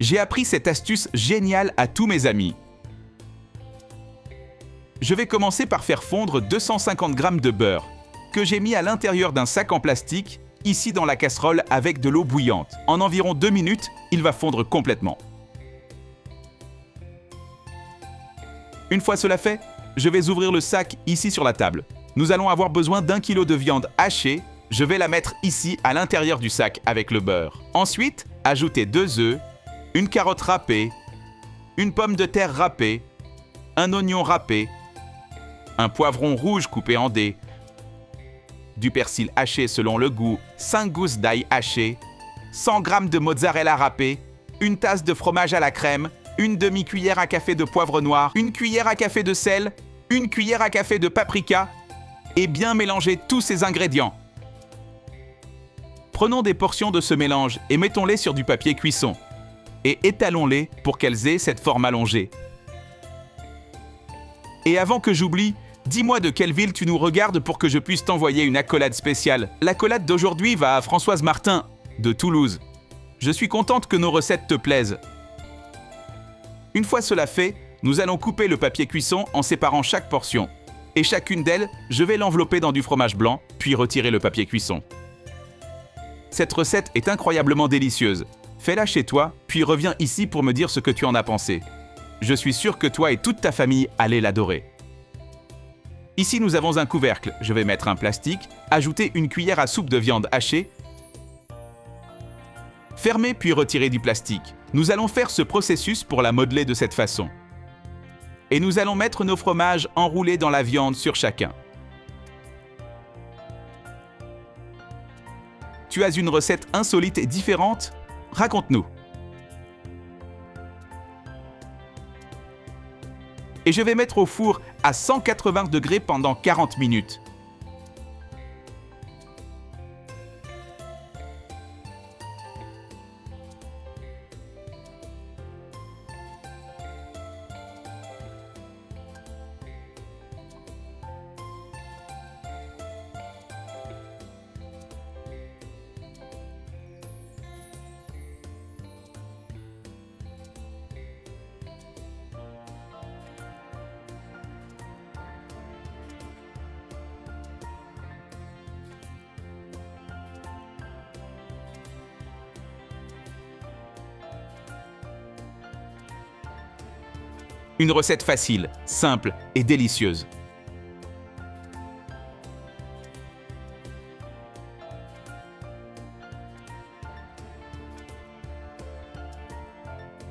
j'ai appris cette astuce géniale à tous mes amis. Je vais commencer par faire fondre 250 g de beurre, que j'ai mis à l'intérieur d'un sac en plastique, ici dans la casserole avec de l'eau bouillante. En environ 2 minutes, il va fondre complètement. Une fois cela fait, je vais ouvrir le sac ici sur la table. Nous allons avoir besoin d'1 kg de viande hachée. Je vais la mettre ici à l'intérieur du sac avec le beurre. Ensuite, ajoutez 2 œufs, une carotte râpée, une pomme de terre râpée, un oignon râpé, un poivron rouge coupé en dés, du persil haché selon le goût, 5 gousses d'ail hachées, 100 g de mozzarella râpé, une tasse de fromage à la crème, une demi-cuillère à café de poivre noir, une cuillère à café de sel, une cuillère à café de paprika et bien mélanger tous ces ingrédients. Prenons des portions de ce mélange et mettons-les sur du papier cuisson et étalons-les pour qu'elles aient cette forme allongée. Et avant que j'oublie, dis-moi de quelle ville tu nous regardes pour que je puisse t'envoyer une accolade spéciale. L'accolade d'aujourd'hui va à Françoise Martin, de Toulouse. Je suis contente que nos recettes te plaisent. Une fois cela fait, nous allons couper le papier cuisson en séparant chaque portion. Et chacune d'elles, je vais l'envelopper dans du fromage blanc, puis retirer le papier cuisson. Cette recette est incroyablement délicieuse. Fais-la chez toi, puis reviens ici pour me dire ce que tu en as pensé. Je suis sûr que toi et toute ta famille allez l'adorer. Ici, nous avons un couvercle. Je vais mettre un plastique, ajouter une cuillère à soupe de viande hachée, fermer puis retirer du plastique. Nous allons faire ce processus pour la modeler de cette façon. Et nous allons mettre nos fromages enroulés dans la viande sur chacun. Tu as une recette insolite et différente? Raconte-nous. Et je vais mettre au four à 180 degrés pendant 40 minutes. Une recette facile, simple et délicieuse.